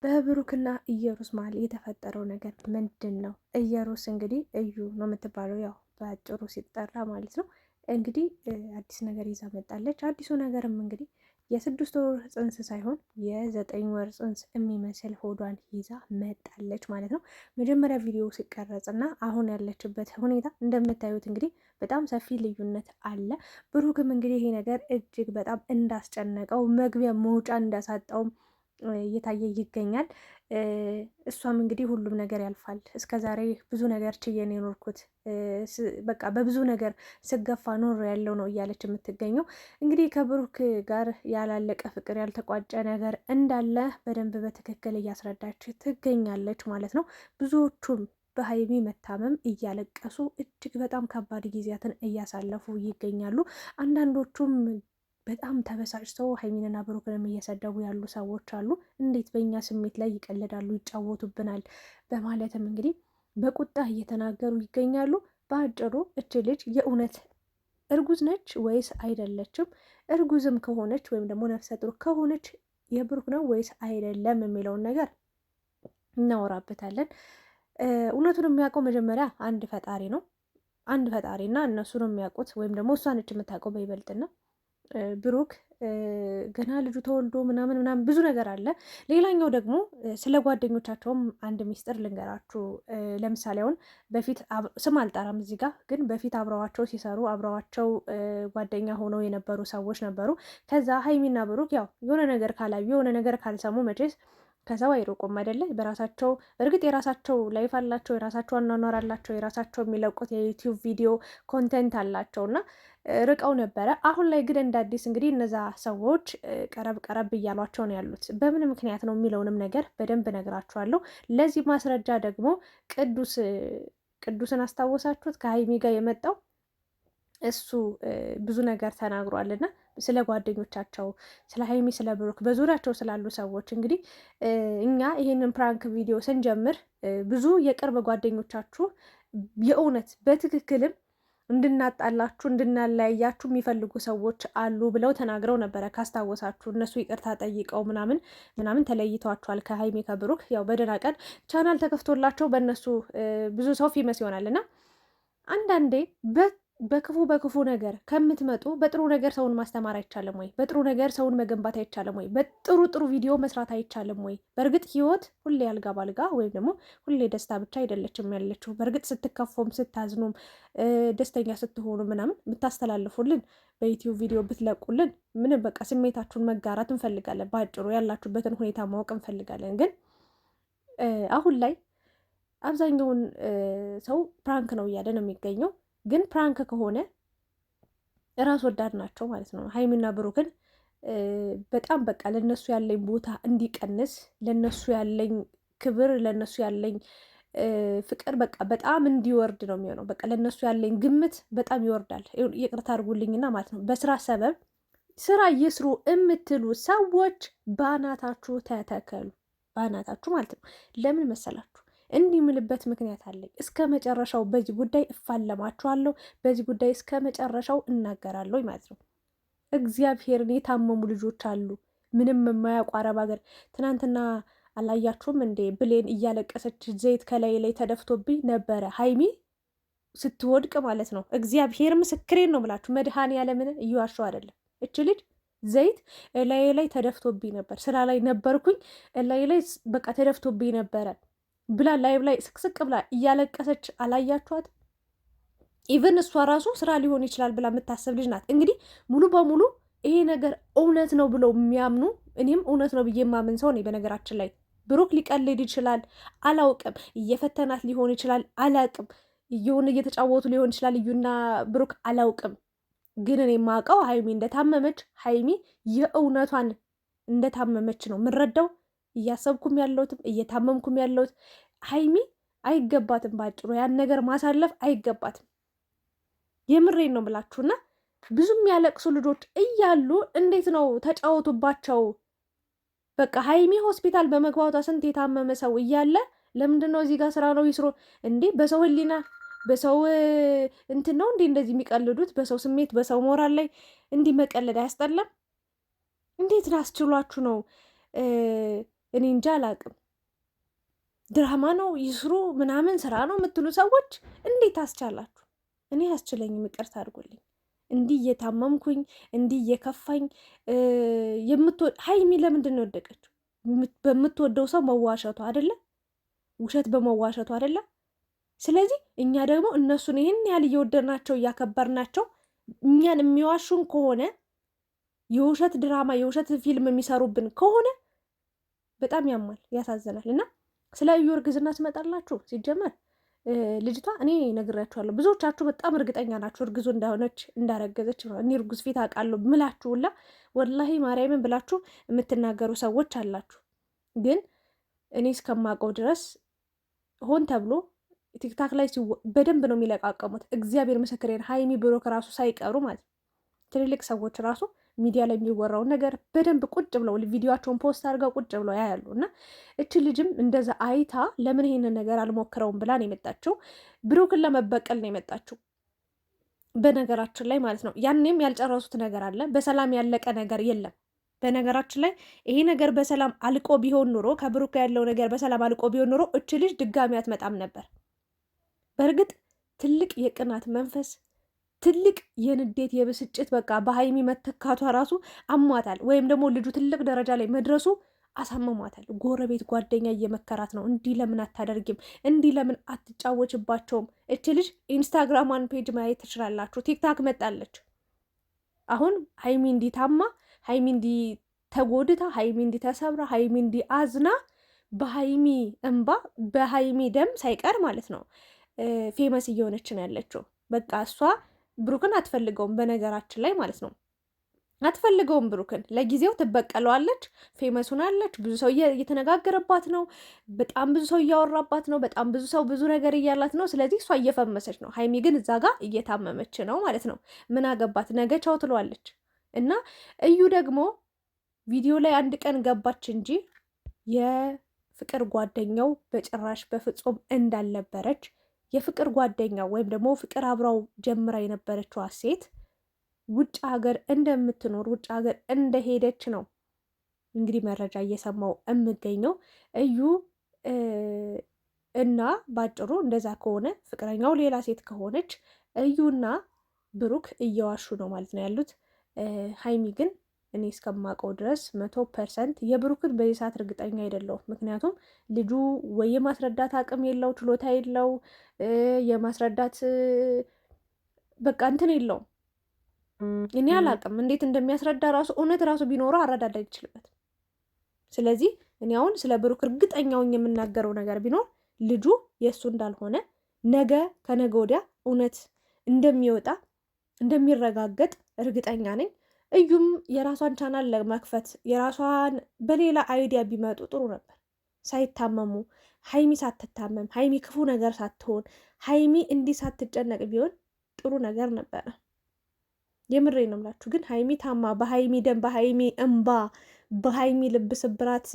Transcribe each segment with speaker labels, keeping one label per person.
Speaker 1: በብሩክና እየሩስ መሀል የተፈጠረው ነገር ምንድን ነው? እየሩስ እንግዲህ እዩ ነው የምትባለው፣ ያው በአጭሩ ሲጠራ ማለት ነው። እንግዲህ አዲስ ነገር ይዛ መጣለች። አዲሱ ነገርም እንግዲህ የ6 ወር ጽንስ ሳይሆን የ9 ወር ጽንስ የሚመስል ሆዷን ይዛ መጣለች ማለት ነው። መጀመሪያ ቪዲዮ ሲቀረጽ እና አሁን ያለችበት ሁኔታ እንደምታዩት እንግዲህ በጣም ሰፊ ልዩነት አለ። ብሩክም እንግዲህ ይሄ ነገር እጅግ በጣም እንዳስጨነቀው መግቢያ መውጫ እንዳሳጣውም እየታየ ይገኛል። እሷም እንግዲህ ሁሉም ነገር ያልፋል፣ እስከ ዛሬ ብዙ ነገር ችዬን የኖርኩት በቃ በብዙ ነገር ስገፋ ኖር ያለው ነው እያለች የምትገኘው እንግዲህ ከብሩክ ጋር ያላለቀ ፍቅር ያልተቋጨ ነገር እንዳለ በደንብ በትክክል እያስረዳች ትገኛለች ማለት ነው። ብዙዎቹም በሀይሚ መታመም እያለቀሱ እጅግ በጣም ከባድ ጊዜያትን እያሳለፉ ይገኛሉ። አንዳንዶቹም በጣም ተበሳጭተው ሀይሚንና ብሩክንም እየሰደቡ ያሉ ሰዎች አሉ። እንዴት በእኛ ስሜት ላይ ይቀልዳሉ፣ ይጫወቱብናል በማለትም እንግዲህ በቁጣ እየተናገሩ ይገኛሉ። በአጭሩ እች ልጅ የእውነት እርጉዝ ነች ወይስ አይደለችም? እርጉዝም ከሆነች ወይም ደግሞ ነፍሰ ጡር ከሆነች የብሩክ ነው ወይስ አይደለም የሚለውን ነገር እናወራበታለን። እውነቱን የሚያውቀው መጀመሪያ አንድ ፈጣሪ ነው። አንድ ፈጣሪና እነሱ ነው የሚያውቁት፣ ወይም ደግሞ እሷ ነች የምታውቀው በይበልጥና ብሩክ ገና ልጁ ተወልዶ ምናምን ብዙ ነገር አለ። ሌላኛው ደግሞ ስለ ጓደኞቻቸውም አንድ ሚስጥር ልንገራችሁ። ለምሳሌ አሁን በፊት ስም አልጠራም እዚህ ጋር ግን በፊት አብረዋቸው ሲሰሩ አብረዋቸው ጓደኛ ሆነው የነበሩ ሰዎች ነበሩ። ከዛ ሀይሚና ብሩክ ያው የሆነ ነገር ካላዩ የሆነ ነገር ካልሰሙ መቼስ ከሰው አይሩቁም አይደለ? በራሳቸው እርግጥ የራሳቸው ላይፍ አላቸው፣ የራሳቸው አኗኗር አላቸው፣ የራሳቸው የሚለቁት የዩቲዩብ ቪዲዮ ኮንተንት አላቸው እና ርቀው ነበረ። አሁን ላይ ግን እንደ አዲስ እንግዲህ እነዛ ሰዎች ቀረብ ቀረብ እያሏቸው ነው ያሉት። በምን ምክንያት ነው የሚለውንም ነገር በደንብ ነግራችኋለሁ። ለዚህ ማስረጃ ደግሞ ቅዱስን አስታወሳችሁት? ከሀይሚ ጋር የመጣው እሱ ብዙ ነገር ተናግሯልና ስለ ጓደኞቻቸው፣ ስለ ሀይሚ፣ ስለ ብሩክ በዙሪያቸው ስላሉ ሰዎች እንግዲህ እኛ ይሄንን ፕራንክ ቪዲዮ ስንጀምር ብዙ የቅርብ ጓደኞቻችሁ የእውነት በትክክልም እንድናጣላችሁ እንድናለያያችሁ የሚፈልጉ ሰዎች አሉ ብለው ተናግረው ነበረ። ካስታወሳችሁ እነሱ ይቅርታ ጠይቀው ምናምን ተለይተዋቸዋል ከሀይሚ ከብሩክ። ያው በደህና ቀን ቻናል ተከፍቶላቸው በእነሱ ብዙ ሰው ፌመስ ይሆናል እና አንዳንዴ በክፉ ነገር ከምትመጡ በጥሩ ነገር ሰውን ማስተማር አይቻልም ወይ? በጥሩ ነገር ሰውን መገንባት አይቻልም ወይ? በጥሩ ቪዲዮ መስራት አይቻልም ወይ? በእርግጥ ህይወት ሁሌ አልጋ ባልጋ ወይም ደግሞ ሁሌ ደስታ ብቻ አይደለችም ያለችው። በእርግጥ ስትከፉም ስታዝኑም ደስተኛ ስትሆኑ ምናምን ብታስተላልፉልን በዩቲዩብ ቪዲዮ ብትለቁልን ምንም በቃ ስሜታችሁን መጋራት እንፈልጋለን። በአጭሩ ያላችሁበትን ሁኔታ ማወቅ እንፈልጋለን። ግን አሁን ላይ አብዛኛውን ሰው ፕራንክ ነው እያለ ነው የሚገኘው። ግን ፕራንክ ከሆነ ራስ ወዳድ ናቸው ማለት ነው። ሀይሚና ብሩክን በጣም በቃ ለነሱ ያለኝ ቦታ እንዲቀንስ፣ ለነሱ ያለኝ ክብር፣ ለነሱ ያለኝ ፍቅር በቃ በጣም እንዲወርድ ነው የሚሆነው። በቃ ለነሱ ያለኝ ግምት በጣም ይወርዳል። ይቅርታ አድርጉልኝና ማለት ነው። በስራ ሰበብ ስራ ይስሩ የምትሉ ሰዎች በአናታችሁ ተተከሉ። በአናታችሁ ማለት ነው። ለምን መሰላችሁ? እንዲህ የምልበት ምክንያት አለኝ። እስከ መጨረሻው በዚህ ጉዳይ እፋለማችኋለሁ። በዚህ ጉዳይ እስከ መጨረሻው እናገራለሁ ማለት ነው። እግዚአብሔርን የታመሙ ልጆች አሉ፣ ምንም የማያውቁ አረብ ሀገር። ትናንትና አላያችሁም እንዴ? ብሌን እያለቀሰች ዘይት ከላይ ላይ ተደፍቶብኝ ነበረ፣ ሀይሚ ስትወድቅ ማለት ነው። እግዚአብሔር ምስክሬን ነው ብላችሁ መድኃኔዓለምን እየዋሸሁ አይደለም። እች ልጅ ዘይት ላይ ላይ ተደፍቶብኝ ነበር፣ ስራ ላይ ነበርኩኝ፣ ላይ ላይ በቃ ተደፍቶብኝ ነበረ ብላ ላይብ ላይ ስቅስቅ ብላ እያለቀሰች አላያችኋት? ኢቨን እሷ ራሱ ስራ ሊሆን ይችላል ብላ የምታስብ ልጅ ናት። እንግዲህ ሙሉ በሙሉ ይሄ ነገር እውነት ነው ብለው የሚያምኑ እኔም እውነት ነው ብዬ የማምን ሰው ነኝ። በነገራችን ላይ ብሩክ ሊቀልድ ይችላል፣ አላውቅም። እየፈተናት ሊሆን ይችላል፣ አላውቅም። እየሆነ እየተጫወቱ ሊሆን ይችላል እዩና ብሩክ፣ አላውቅም። ግን እኔ የማውቀው ሀይሚ እንደታመመች፣ ሀይሚ የእውነቷን እንደታመመች ነው የምንረዳው። እያሰብኩም ያለሁትም እየታመምኩም ያለሁት ሀይሚ አይገባትም። ባጭሩ ያን ነገር ማሳለፍ አይገባትም። የምሬን ነው ብላችሁና ብዙ የሚያለቅሱ ልጆች እያሉ እንዴት ነው ተጫወቱባቸው። በቃ ሀይሚ ሆስፒታል በመግባቷ ስንት የታመመ ሰው እያለ ለምንድን ነው እዚህ ጋር ስራ ነው ይስሩ እንዴ? በሰው ህሊና በሰው እንትን ነው እንዴ እንደዚህ የሚቀልዱት? በሰው ስሜት በሰው ሞራል ላይ እንዲህ መቀለድ አያስጠላም? እንዴት አስችሏችሁ ነው እኔ እንጃ አላቅም። ድራማ ነው ይስሩ ምናምን ስራ ነው የምትሉ ሰዎች እንዴት አስቻላችሁ? እኔ አስችለኝም፣ ይቅርታ አድርጎልኝ። እንዲህ እየታመምኩኝ እንዲህ እየከፋኝ ሀይሚ ለምንድን ነው የወደቀችው? በምትወደው ሰው መዋሸቱ አይደለ? ውሸት በመዋሸቱ አይደለ? ስለዚህ እኛ ደግሞ እነሱን ይህን ያህል እየወደድናቸው እያከበርናቸው እኛን የሚዋሹን ከሆነ የውሸት ድራማ የውሸት ፊልም የሚሰሩብን ከሆነ በጣም ያማል፣ ያሳዝናል። እና ስለ እዩ እርግዝና ትመጣላችሁ። ሲጀመር ልጅቷ እኔ ነግራችኋለሁ፣ ብዙዎቻችሁ በጣም እርግጠኛ ናችሁ እርግዙ እንዳሆነች እንዳረገዘች። እኔ እርጉዝ ፊት አውቃለሁ ምላችሁላ ወላሂ ማርያምን ብላችሁ የምትናገሩ ሰዎች አላችሁ። ግን እኔ እስከማውቀው ድረስ ሆን ተብሎ ቲክታክ ላይ በደንብ ነው የሚለቃቀሙት። እግዚአብሔር ምስክሬን፣ ሀይሚ ብሩክ ራሱ ሳይቀሩ ማለት ትልልቅ ሰዎች ራሱ ሚዲያ ላይ የሚወራውን ነገር በደንብ ቁጭ ብለው ቪዲዮቸውን ፖስት አድርገው ቁጭ ብለው ያያሉ። እና እች ልጅም እንደዛ አይታ ለምን ይሄንን ነገር አልሞክረውም ብላ ነው የመጣችው። ብሩክን ለመበቀል ነው የመጣችው በነገራችን ላይ ማለት ነው። ያኔም ያልጨረሱት ነገር አለ። በሰላም ያለቀ ነገር የለም። በነገራችን ላይ ይሄ ነገር በሰላም አልቆ ቢሆን ኑሮ ከብሩክ ያለው ነገር በሰላም አልቆ ቢሆን ኑሮ እች ልጅ ድጋሚ አትመጣም ነበር። በእርግጥ ትልቅ የቅናት መንፈስ ትልቅ የንዴት የብስጭት በቃ በሀይሚ መተካቷ ራሱ አሟታል። ወይም ደግሞ ልጁ ትልቅ ደረጃ ላይ መድረሱ አሳምሟታል። ጎረቤት ጓደኛ እየመከራት ነው። እንዲህ ለምን አታደርጊም? እንዲህ ለምን አትጫወችባቸውም? እች ልጅ ኢንስታግራሟን ፔጅ ማየት ትችላላችሁ። ቲክታክ መጣለች። አሁን ሀይሚ እንዲታማ፣ ሀይሚ እንዲተጎድታ፣ ሀይሚ እንዲተሰብራ፣ ሀይሚ እንዲአዝና በሀይሚ እንባ በሀይሚ ደም ሳይቀር ማለት ነው ፌመስ እየሆነች ነው ያለችው። በቃ እሷ ብሩክን አትፈልገውም፣ በነገራችን ላይ ማለት ነው አትፈልገውም ብሩክን። ለጊዜው ትበቀለዋለች፣ ፌመስ ሆናለች፣ ብዙ ሰው እየተነጋገረባት ነው፣ በጣም ብዙ ሰው እያወራባት ነው፣ በጣም ብዙ ሰው ብዙ ነገር እያላት ነው። ስለዚህ እሷ እየፈመሰች ነው። ሀይሚ ግን እዛ ጋር እየታመመች ነው ማለት ነው። ምን አገባት? ነገ ቻው ትለዋለች። እና እዩ ደግሞ ቪዲዮ ላይ አንድ ቀን ገባች እንጂ የፍቅር ጓደኛው በጭራሽ በፍጹም እንዳልነበረች የፍቅር ጓደኛው ወይም ደግሞ ፍቅር አብራው ጀምራ የነበረችዋ ሴት ውጭ ሀገር እንደምትኖር ውጭ ሀገር እንደሄደች ነው እንግዲህ መረጃ እየሰማው የምገኘው። እዩ እና ባጭሩ እንደዛ ከሆነ ፍቅረኛው ሌላ ሴት ከሆነች እዩና ብሩክ እየዋሹ ነው ማለት ነው ያሉት። ሀይሚ ግን እኔ እስከማውቀው ድረስ 100% የብሩክን በዚህ ሰዓት እርግጠኛ አይደለሁም። ምክንያቱም ልጁ ወይ የማስረዳት አቅም የለው፣ ችሎታ የለው፣ የማስረዳት በቃ እንትን የለውም። እኔ አላቅም እንዴት እንደሚያስረዳ ራሱ እውነት ራሱ ቢኖረው አረዳዳ አይችልበትም። ስለዚህ እኔ አሁን ስለ ብሩክ እርግጠኛውን የምናገረው ነገር ቢኖር ልጁ የእሱ እንዳልሆነ ነገ ከነገ ወዲያ እውነት እንደሚወጣ እንደሚረጋገጥ እርግጠኛ ነኝ። እዩም የራሷን ቻናል ለመክፈት የራሷን በሌላ አይዲያ ቢመጡ ጥሩ ነበር። ሳይታመሙ ሀይሚ ሳትታመም ሀይሚ ክፉ ነገር ሳትሆን ሀይሚ እንዲህ ሳትጨነቅ ቢሆን ጥሩ ነገር ነበረ። የምሬ ነው የምላችሁ። ግን ሀይሚ ታማ በሀይሚ ደም በሀይሚ እንባ በሀይሚ ልብ ስብራት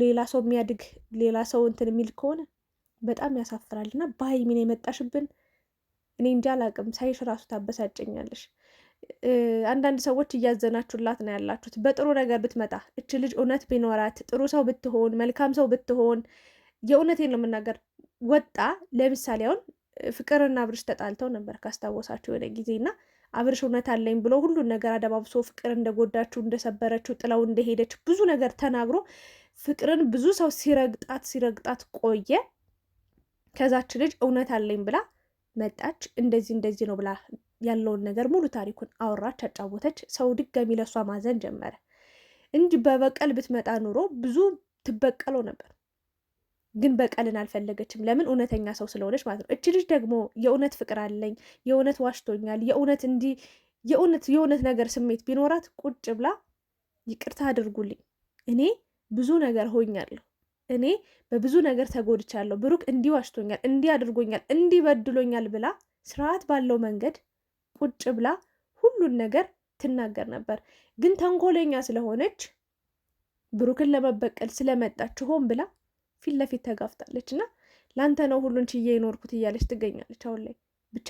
Speaker 1: ሌላ ሰው የሚያድግ ሌላ ሰው እንትን የሚል ከሆነ በጣም ያሳፍራል። እና በሀይሚ ነው የመጣሽብን። እኔ እንጃ አላቅም። ሳይሽ ራሱ ታበሳጨኛለሽ። አንዳንድ ሰዎች እያዘናችሁላት ነው ያላችሁት። በጥሩ ነገር ብትመጣ እች ልጅ እውነት ቢኖራት ጥሩ ሰው ብትሆን መልካም ሰው ብትሆን የእውነቴን ነው የምናገር ወጣ። ለምሳሌ አሁን ፍቅርና አብርሽ ተጣልተው ነበር ካስታወሳችሁ የሆነ ጊዜ እና አብርሽ እውነት አለኝ ብሎ ሁሉን ነገር አደባብሶ ፍቅር እንደጎዳችሁ እንደሰበረችው ጥላው እንደሄደች ብዙ ነገር ተናግሮ ፍቅርን ብዙ ሰው ሲረግጣት ቆየ። ከዛች ልጅ እውነት አለኝ ብላ መጣች። እንደዚህ ነው ብላ ያለውን ነገር ሙሉ ታሪኩን አወራች፣ አጫወተች። ሰው ድጋሚ ለሷ ማዘን ጀመረ እንጂ በበቀል ብትመጣ ኑሮ ብዙ ትበቀለው ነበር። ግን በቀልን አልፈለገችም። ለምን? እውነተኛ ሰው ስለሆነች ማለት ነው። እች ልጅ ደግሞ የእውነት ፍቅር አለኝ የእውነት ዋሽቶኛል የእውነት ነገር ስሜት ቢኖራት ቁጭ ብላ ይቅርታ አድርጉልኝ፣ እኔ ብዙ ነገር ሆኛለሁ፣ እኔ በብዙ ነገር ተጎድቻለሁ፣ ብሩክ እንዲህ ዋሽቶኛል፣ እንዲህ አድርጎኛል፣ እንዲህ በድሎኛል ብላ ስርዓት ባለው መንገድ ቁጭ ብላ ሁሉን ነገር ትናገር ነበር። ግን ተንኮለኛ ስለሆነች ብሩክን ለመበቀል ስለመጣች ሆን ብላ ፊት ለፊት ተጋፍጣለች እና ለአንተ ነው ሁሉን ችዬ የኖርኩት እያለች ትገኛለች አሁን ላይ። ብቻ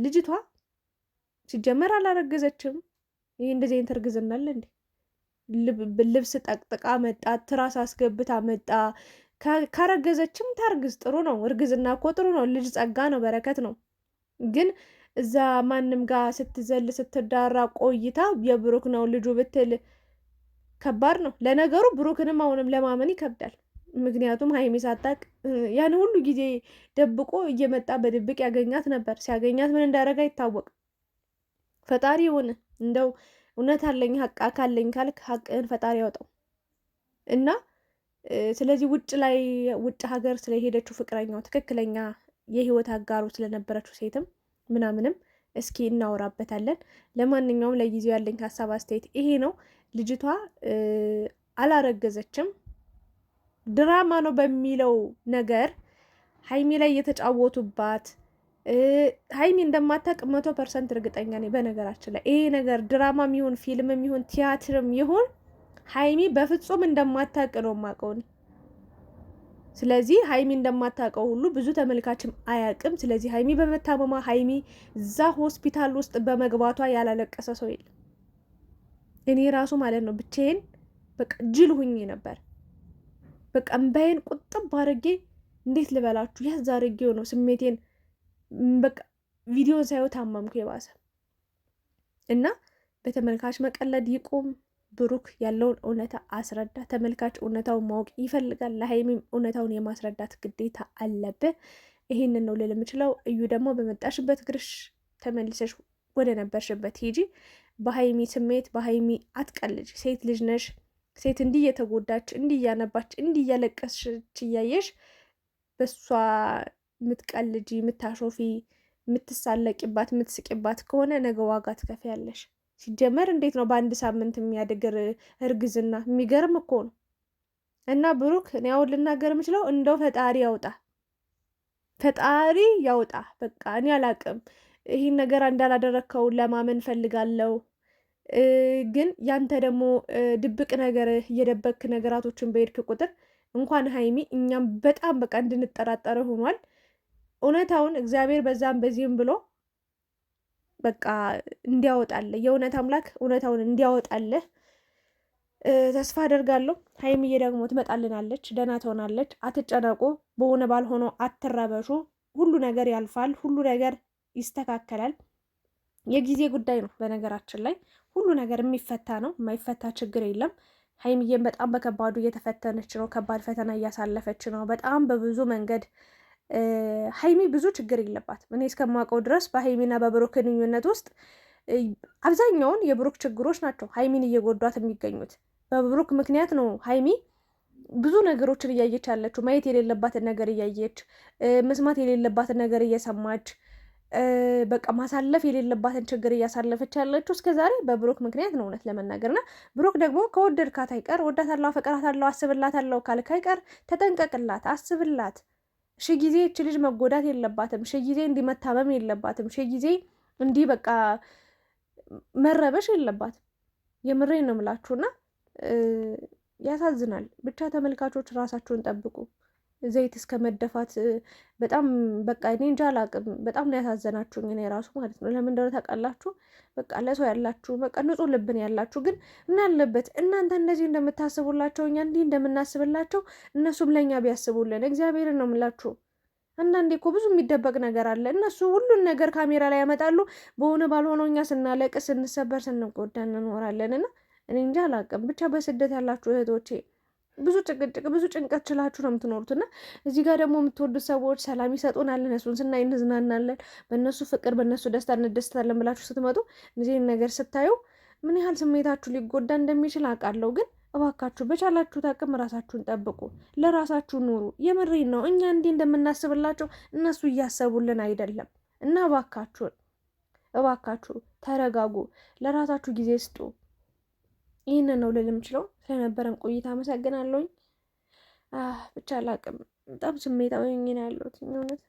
Speaker 1: ልጅቷ ሲጀመር አላረገዘችም። ይህ እንደዚህ አይነት እርግዝና አለ እንዴ? ልብስ ጠቅጥቃ መጣ፣ ትራስ አስገብታ መጣ። ካረገዘችም ታርግዝ፣ ጥሩ ነው። እርግዝና እኮ ጥሩ ነው። ልጅ ጸጋ ነው፣ በረከት ነው። ግን እዛ ማንም ጋር ስትዘል ስትዳራ ቆይታ የብሩክ ነው ልጁ ብትል ከባድ ነው። ለነገሩ ብሩክንም አሁንም ለማመን ይከብዳል። ምክንያቱም ሀይሚ ሳታቅ ያን ሁሉ ጊዜ ደብቆ እየመጣ በድብቅ ያገኛት ነበር። ሲያገኛት ምን እንዳደረገ አይታወቅም። ፈጣሪ ይሁን እንደው እውነት አለኝ ሀቅ ካለኝ ካልክ ሀቅን ፈጣሪ ያወጣው እና ስለዚህ ውጭ ሀገር ስለሄደችው ፍቅረኛው ትክክለኛ የህይወት አጋሩ ስለነበረችው ሴትም ምናምንም እስኪ እናወራበታለን። ለማንኛውም ለጊዜው ያለኝ ሀሳብ አስተያየት ይሄ ነው። ልጅቷ አላረገዘችም፣ ድራማ ነው በሚለው ነገር ሀይሚ ላይ የተጫወቱባት። ሀይሚ እንደማታውቅ 100% እርግጠኛ ነኝ። በነገራችን ላይ ይሄ ነገር ድራማም ይሁን ፊልምም ይሁን ቲያትርም ይሁን ሀይሚ በፍጹም እንደማታውቅ ነው የማውቀው። ስለዚህ ሀይሚ እንደማታውቀው ሁሉ ብዙ ተመልካችም አያውቅም። ስለዚህ ሀይሚ በመታመሟ ሀይሚ እዛ ሆስፒታል ውስጥ በመግባቷ ያላለቀሰ ሰው የለም። እኔ ራሱ ማለት ነው ብቻዬን በቃ ጅል ሁኜ ነበር። በቃ እምባዬን ቁጥብ አድርጌ እንዴት ልበላችሁ ያዝ አድርጌው ነው ስሜቴን። በቃ ቪዲዮን ሳይው ታመምኩ የባሰ እና በተመልካች መቀለድ ይቁም። ብሩክ ያለውን እውነታ አስረዳ። ተመልካች እውነታውን ማወቅ ይፈልጋል። ለሀይሚም እውነታውን የማስረዳት ግዴታ አለብህ። ይሄንን ነው ልል የምችለው። እዩ ደግሞ በመጣሽበት ግርሽ ተመልሰሽ ወደ ነበርሽበት ሂጂ። በሀይሚ ስሜት በሀይሚ አትቀልጅ። ሴት ልጅ ነሽ። ሴት እንዲህ እየተጎዳች እንዲህ እያነባች እንዲህ እያለቀስች እያየሽ በሷ የምትቀልጂ የምታሾፊ የምትሳለቂባት የምትስቂባት ከሆነ ነገ ዋጋ ትከፍያለሽ። ሲጀመር እንዴት ነው በአንድ ሳምንት የሚያድግ እርግዝና? የሚገርም እኮ ነው። እና ብሩክ እኔ አሁን ልናገር የምችለው እንደው ፈጣሪ ያውጣ፣ ፈጣሪ ያውጣ። በቃ እኔ አላቅም። ይህን ነገር እንዳላደረግከው ለማመን ፈልጋለሁ። ግን ያንተ ደግሞ ድብቅ ነገር እየደበክ ነገራቶችን በሄድክ ቁጥር እንኳን ሀይሚ እኛም በጣም በቃ እንድንጠራጠር ሆኗል። እውነታውን እግዚአብሔር በዛም በዚህም ብሎ በቃ እንዲያወጣልህ የእውነት አምላክ እውነታውን እንዲያወጣልህ ተስፋ አደርጋለሁ። ሀይሚዬ ደግሞ ትመጣልናለች፣ ደህና ትሆናለች። አትጨነቁ፣ በሆነ ባልሆነ አትረበሹ። ሁሉ ነገር ያልፋል፣ ሁሉ ነገር ይስተካከላል። የጊዜ ጉዳይ ነው። በነገራችን ላይ ሁሉ ነገር የሚፈታ ነው፣ የማይፈታ ችግር የለም። ሀይሚዬም በጣም በከባዱ እየተፈተነች ነው፣ ከባድ ፈተና እያሳለፈች ነው። በጣም በብዙ መንገድ ሀይሚ ብዙ ችግር የለባትም። እኔ እስከማውቀው ድረስ በሀይሚና በብሩክ ግንኙነት ውስጥ አብዛኛውን የብሩክ ችግሮች ናቸው ሀይሚን እየጎዷት የሚገኙት። በብሩክ ምክንያት ነው ሀይሚ ብዙ ነገሮችን እያየች ያለችው። ማየት የሌለባትን ነገር እያየች፣ መስማት የሌለባትን ነገር እየሰማች፣ በቃ ማሳለፍ የሌለባትን ችግር እያሳለፈች ያለችው እስከ ዛሬ በብሩክ ምክንያት ነው እውነት ለመናገር እና ብሩክ ደግሞ ከወደድካት አይቀር ወዳታለሁ፣ አፈቅራታለሁ፣ አስብላታለሁ ካልክ አይቀር ተጠንቀቅላት፣ አስብላት። ሺ ጊዜ እች ልጅ መጎዳት የለባትም። ሺ ጊዜ እንዲህ መታመም የለባትም። ሺ ጊዜ እንዲህ በቃ መረበሽ የለባትም። የምሬን ነው የምላችሁና ያሳዝናል። ብቻ ተመልካቾች ራሳችሁን ጠብቁ። ዘይት እስከ መደፋት በጣም በቃ እኔ እንጃ አላቅም። በጣም ነው ያሳዘናችሁኝ እኔ ራሱ ማለት ነው። ለምን እንደሆነ ታውቃላችሁ? በቃ ለሰው ያላችሁ በቃ ንጹሕ ልብን ያላችሁ ግን ምን አለበት እናንተ እንደዚህ እንደምታስቡላቸው እኛ እንዲህ እንደምናስብላቸው እነሱም ለእኛ ቢያስቡልን። እግዚአብሔርን ነው የምላችሁ። አንዳንዴ እኮ ብዙ የሚደበቅ ነገር አለ። እነሱ ሁሉን ነገር ካሜራ ላይ ያመጣሉ። በሆነ ባልሆነው እኛ ስናለቅስ፣ ስንሰበር፣ ስንጎዳ እንኖራለን እና እኔ እንጃ አላቅም። ብቻ በስደት ያላችሁ እህቶቼ ብዙ ጭቅጭቅ ብዙ ጭንቀት ችላችሁ ነው የምትኖሩት እና እዚህ ጋር ደግሞ የምትወዱት ሰዎች ሰላም ይሰጡናል። እነሱን ስናይ እንዝናናለን። በእነሱ ፍቅር በእነሱ ደስታ እንደስታለን ብላችሁ ስትመጡ እዚህን ነገር ስታዩ ምን ያህል ስሜታችሁ ሊጎዳ እንደሚችል አውቃለሁ። ግን እባካችሁ በቻላችሁት አቅም ራሳችሁን ጠብቁ፣ ለራሳችሁ ኑሩ። የምሬን ነው። እኛ እንዲህ እንደምናስብላቸው እነሱ እያሰቡልን አይደለም እና እባካችሁ ተረጋጉ፣ ለራሳችሁ ጊዜ ስጡ። ይህንን ነው ልል የምችለው። ስለነበረን ቆይታ አመሰግናለሁኝ። ብቻ አላቅም፣ በጣም ስሜታዊ ነው ያለሁት እውነት